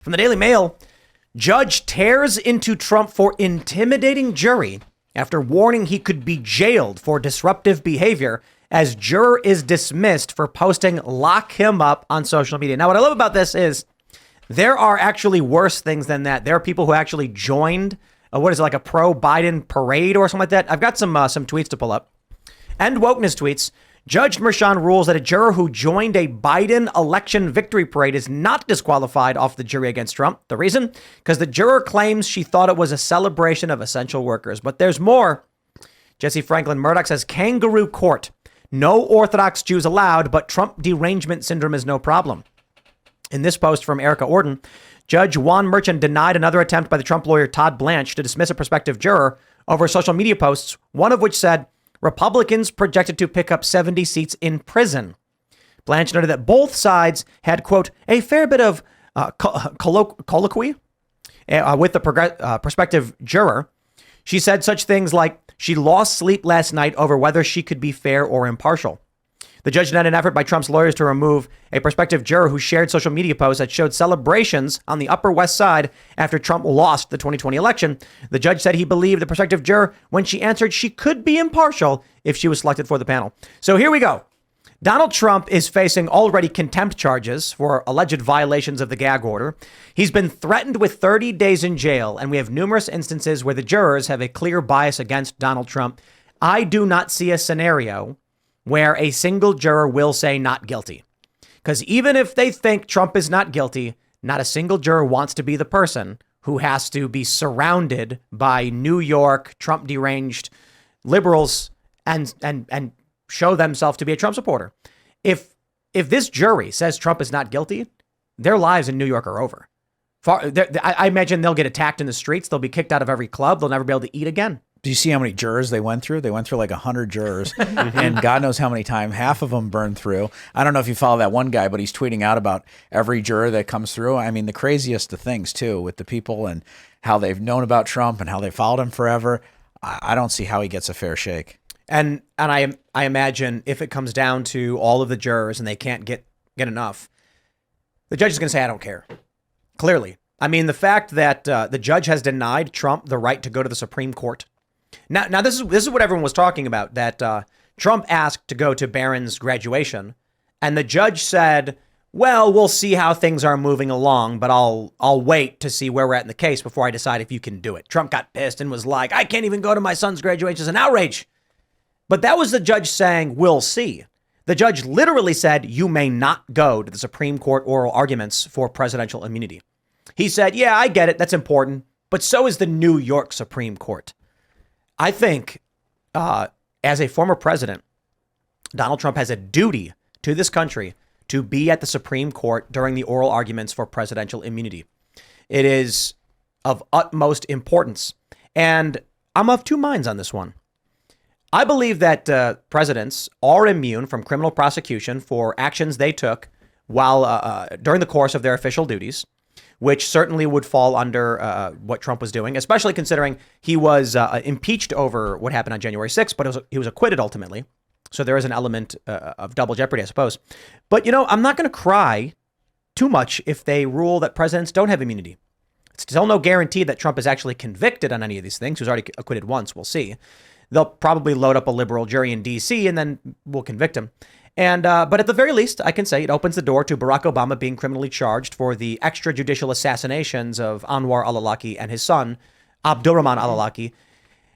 From the Daily Mail, judge tears into Trump for intimidating jury after warning he could be jailed for disruptive behavior as juror is dismissed for posting "lock him up" on social media. Now, what I love about this is there are actually worse things than that. There are people who actually joined, like a pro-Biden parade or something like that. I've got some tweets to pull up. And wokeness tweets. Judge Merchan rules that a juror who joined a Biden election victory parade is not disqualified off the jury against Trump. The reason? Because the juror claims she thought it was a celebration of essential workers. But there's more. Jesse Franklin Murdoch says, kangaroo court. No Orthodox Jews allowed, but Trump derangement syndrome is no problem. In this post from Erica Orden, Judge Juan Merchan denied another attempt by the Trump lawyer Todd Blanche to dismiss a prospective juror over social media posts, one of which said, Republicans projected to pick up 70 seats in prison. Blanche noted that both sides had, quote, a fair bit of colloquy with the prospective juror. She said such things like she lost sleep last night over whether she could be fair or impartial. The judge denied an effort by Trump's lawyers to remove a prospective juror who shared social media posts that showed celebrations on the Upper West Side after Trump lost the 2020 election. The judge said he believed the prospective juror when she answered she could be impartial if she was selected for the panel. So here we go. Donald Trump is facing already contempt charges for alleged violations of the gag order. He's been threatened with 30 days in jail, and we have numerous instances where the jurors have a clear bias against Donald Trump. I do not see a scenario where a single juror will say not guilty. Because even if they think Trump is not guilty, not a single juror wants to be the person who has to be surrounded by New York Trump deranged liberals and show themselves to be a Trump supporter. If this jury says Trump is not guilty, their lives in New York are over. I imagine they'll get attacked in the streets. They'll be kicked out of every club. They'll never be able to eat again. Do you see how many jurors they went through? They went through like 100 jurors and God knows how many times half of them burned through. I don't know if you follow that one guy, but he's tweeting out about every juror that comes through. I mean, the craziest of things too, with the people and how they've known about Trump and how they followed him forever. I don't see how he gets a fair shake. And I imagine if it comes down to all of the jurors and they can't get enough, the judge is going to say, I don't care. Clearly. I mean, the fact that the judge has denied Trump the right to go to the Supreme Court. Now, this is what everyone was talking about, that Trump asked to go to Barron's graduation, and the judge said, well, we'll see how things are moving along, but I'll wait to see where we're at in the case before I decide if you can do it. Trump got pissed and was like, I can't even go to my son's graduation. It's an outrage. But that was the judge saying, we'll see. The judge literally said, you may not go to the Supreme Court oral arguments for presidential immunity. He said, yeah, I get it. That's important. But so is the New York Supreme Court. I think as a former president, Donald Trump has a duty to this country to be at the Supreme Court during the oral arguments for presidential immunity. It is of utmost importance. And I'm of two minds on this one. I believe that presidents are immune from criminal prosecution for actions they took while during the course of their official duties, which certainly would fall under what Trump was doing, especially considering he was impeached over what happened on January 6th, but he was acquitted ultimately. So there is an element of double jeopardy, I suppose. But, I'm not going to cry too much if they rule that presidents don't have immunity. It's still no guarantee that Trump is actually convicted on any of these things. He was already acquitted once. We'll see. They'll probably load up a liberal jury in D.C. and then we'll convict him. And but at the very least, I can say it opens the door to Barack Obama being criminally charged for the extrajudicial assassinations of Anwar al-Awlaki and his son, Abdurrahman al-Awlaki.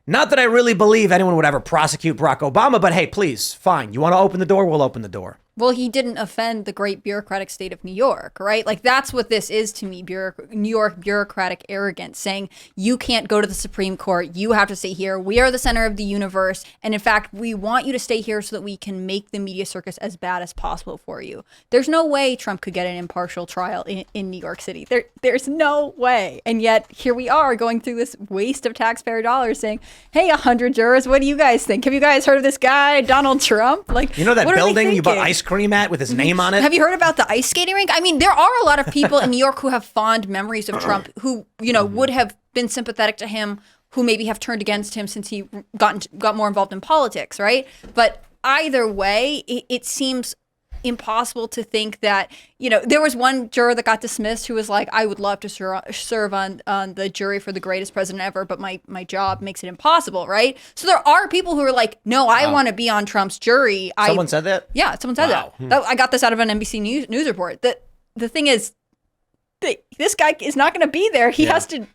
Not that I really believe anyone would ever prosecute Barack Obama, but hey, please, fine. You want to open the door? We'll open the door. Well, he didn't offend the great bureaucratic state of New York, right? Like, that's what this is to me, New York bureaucratic arrogance, saying you can't go to the Supreme Court. You have to stay here. We are the center of the universe. And in fact, we want you to stay here so that we can make the media circus as bad as possible for you. There's no way Trump could get an impartial trial in New York City. There's no way. And yet here we are going through this waste of taxpayer dollars saying, hey, 100 jurors, what do you guys think? Have you guys heard of this guy, Donald Trump? Like, that building you bought ice cream at with his name on it? Have you heard about the ice skating rink? I mean, there are a lot of people in New York who have fond memories of Trump who, would have been sympathetic to him, who maybe have turned against him since he got more involved in politics, right? But either way, it seems impossible to think that, there was one juror that got dismissed who was like, I would love to serve on the jury for the greatest president ever, but my job makes it impossible, right? So there are people who are like, no, I want to be on Trump's jury. Someone said that? Yeah, someone said that. I got this out of an NBC News report. The thing is, this guy is not going to be there. He has to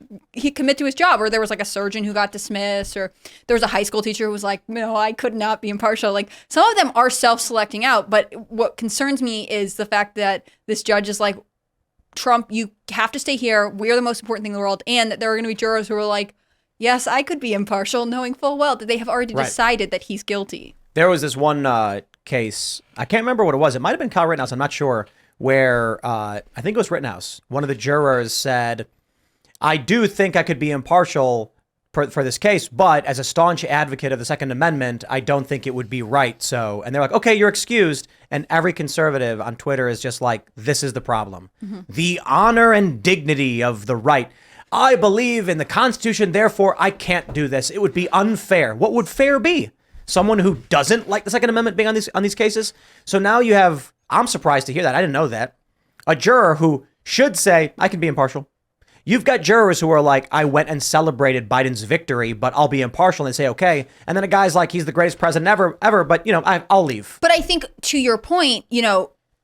commit to his job. Or there was like a surgeon who got dismissed, or there was a high school teacher who was like, no, I could not be impartial. Like, some of them are self-selecting out. But what concerns me is the fact that this judge is like, Trump, you have to stay here. We are the most important thing in the world. And that there are going to be jurors who are like, yes, I could be impartial, knowing full well that they have already decided that he's guilty. There was this one case, I can't remember what it was. It might have been Kyle Rittenhouse, I'm not sure, where I think it was Rittenhouse. One of the jurors said, I do think I could be impartial for this case, but as a staunch advocate of the Second Amendment, I don't think it would be right. So, and they're like, okay, you're excused. And every conservative on Twitter is just like, this is the problem. The honor and dignity of the right. I believe in the Constitution, therefore I can't do this. It would be unfair. What would fair be? Someone who doesn't like the Second Amendment being on these cases? So now you have, I'm surprised to hear that. I didn't know that. A juror who should say, I can be impartial. You've got jurors who are like, I went and celebrated Biden's victory, but I'll be impartial, and say, okay. And then a guy's like, he's the greatest president ever, but I'll leave. But I think to your point,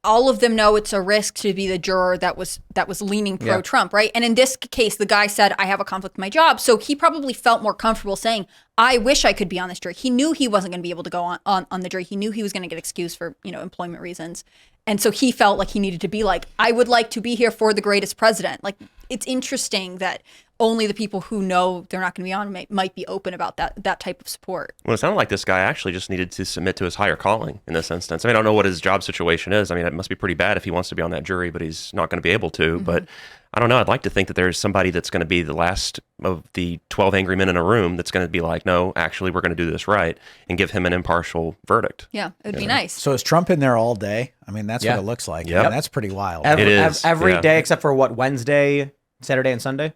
all of them know it's a risk to be the juror that was leaning pro-Trump, right? And in this case, the guy said, I have a conflict in my job. So he probably felt more comfortable saying, I wish I could be on this jury. He knew he wasn't going to be able to go on the jury. He knew he was going to get excused for, employment reasons. And so he felt like he needed to be like, I would like to be here for the greatest president. Like, it's interesting that only the people who know they're not going to be on might be open about that type of support. Well, it sounded like this guy actually just needed to submit to his higher calling in this instance. I mean, I don't know what his job situation is. I mean, it must be pretty bad if he wants to be on that jury, but he's not going to be able to. But I don't know. I'd like to think that there's somebody that's going to be the last of the 12 angry men in a room that's going to be like, no, actually, we're going to do this right, and give him an impartial verdict. Yeah, it'd be nice. So is Trump in there all day? I mean, that's what it looks like. Yep. I mean, that's pretty wild. Every, It is, every day except for what, Wednesday, Saturday, and Sunday?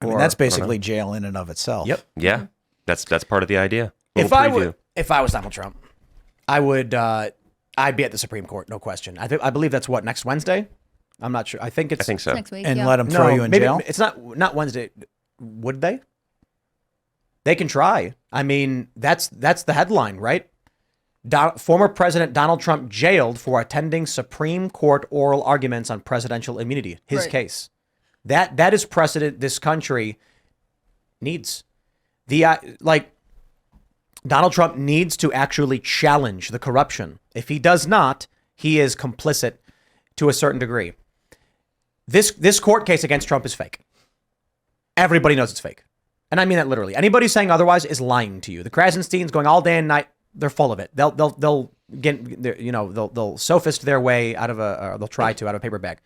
I mean, that's basically jail in and of itself. Yep. Yeah, that's part of the idea. If I was Donald Trump, I would I'd be at the Supreme Court, no question. I believe that's what, next Wednesday? I'm not sure. I think I think so. Next week, And let him throw you in maybe jail? it's not Wednesday. Would they? They can try. I mean, that's the headline, right? Former President Donald Trump jailed for attending Supreme Court oral arguments on presidential immunity. His case. That is precedent this country needs. Donald Trump needs to actually challenge the corruption. If he does not, he is complicit to a certain degree. This court case against Trump is fake. Everybody knows it's fake. And I mean that literally. Anybody saying otherwise is lying to you. The Krasensteins going all day and night, they're full of it. They'll sophist their way out of they'll try to out of a paper bag.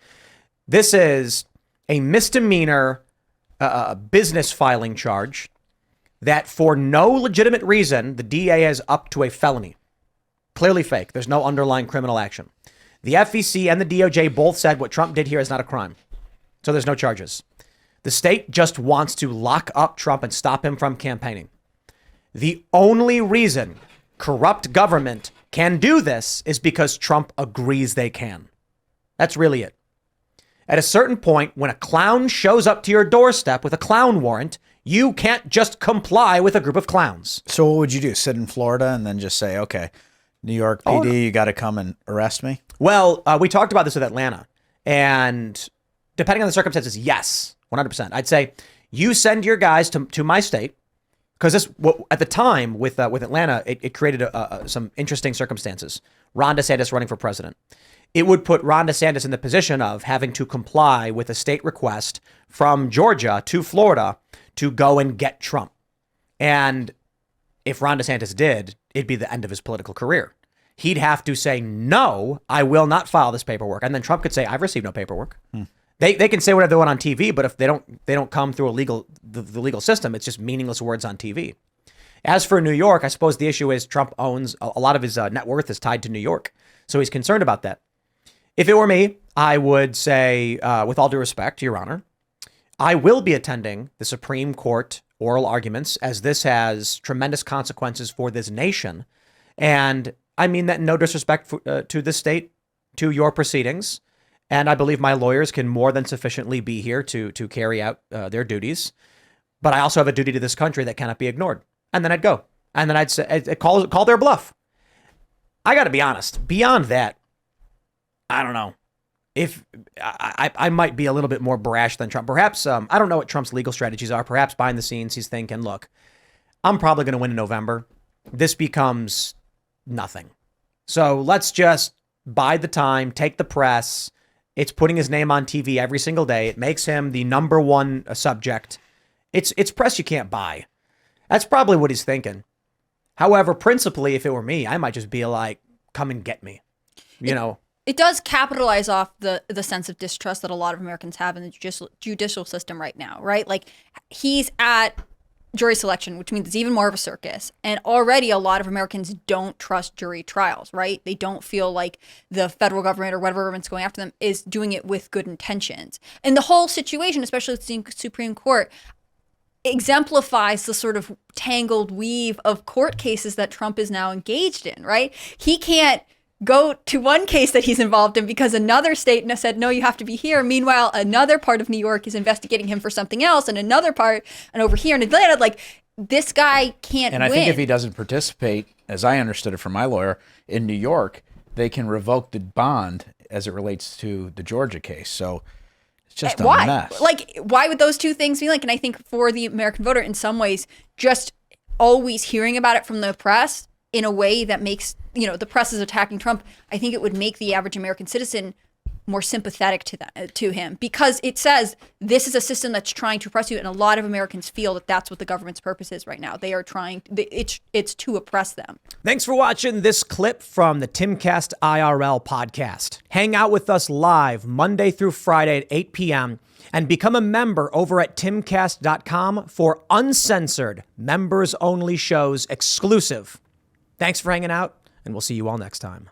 This is a misdemeanor business filing charge that for no legitimate reason, the DA has upped to a felony. Clearly fake. There's no underlying criminal action. The FEC and the DOJ both said what Trump did here is not a crime. So there's no charges. The state just wants to lock up Trump and stop him from campaigning. The only reason corrupt government can do this is because Trump agrees they can. That's really it. At a certain point, when a clown shows up to your doorstep with a clown warrant, you can't just comply with a group of clowns. So what would you do? Sit in Florida and then just say, okay, New York PD, you got to come and arrest me? Well, we talked about this with Atlanta. And depending on the circumstances, yes, 100%. I'd say you send your guys to my state. Because at the time with Atlanta, it created some interesting circumstances. Ron DeSantis running for president. It would put Ron DeSantis in the position of having to comply with a state request from Georgia to Florida to go and get Trump. And if Ron DeSantis did, it'd be the end of his political career. He'd have to say, no, I will not file this paperwork. And then Trump could say, I've received no paperwork. They can say whatever they want on TV, but if they don't come through the legal system, it's just meaningless words on TV. As for New York, I suppose the issue is Trump owns a lot of his net worth is tied to New York. So he's concerned about that. If it were me, I would say, with all due respect, Your Honor, I will be attending the Supreme Court oral arguments, as this has tremendous consequences for this nation. And I mean that in no disrespect to this state to your proceedings, and I believe my lawyers can more than sufficiently be here to carry out their duties. But I also have a duty to this country that cannot be ignored. And then I'd go. And then I'd say, I'd call their bluff. I got to be honest. Beyond that, I don't know. If I might be a little bit more brash than Trump. Perhaps, I don't know what Trump's legal strategies are. Perhaps behind the scenes, he's thinking, look, I'm probably going to win in November. This becomes nothing. So let's just bide the time, take the press. It's putting his name on TV every single day. It makes him the number one subject. It's press you can't buy. That's probably what he's thinking. However, principally, if it were me, I might just be like, come and get me. You know. It does capitalize off the sense of distrust that a lot of Americans have in the judicial system right now, right? Like, he's at jury selection, which means it's even more of a circus. And already a lot of Americans don't trust jury trials, right? They don't feel like the federal government or whatever government's going after them is doing it with good intentions. And the whole situation, especially with the Supreme Court, exemplifies the sort of tangled weave of court cases that Trump is now engaged in, right? He can't go to one case that he's involved in because another state said, no, you have to be here. Meanwhile, another part of New York is investigating him for something else, and another part, and over here in Atlanta, like, this guy can't win. And I think if he doesn't participate, as I understood it from my lawyer, in New York, they can revoke the bond as it relates to the Georgia case. So it's just a mess. Like, why would those two things be like? And I think for the American voter, in some ways, just always hearing about it from the press in a way that makes, you know, the press is attacking Trump, I think it would make the average American citizen more sympathetic to him, because it says this is a system that's trying to oppress you, and a lot of Americans feel that that's what the government's purpose is right now. They are trying, it's to oppress them. Thanks for watching this clip from the Timcast IRL podcast. Hang out with us live Monday through Friday at 8 p.m. and become a member over at timcast.com for uncensored, members-only shows exclusive. Thanks for hanging out, and we'll see you all next time.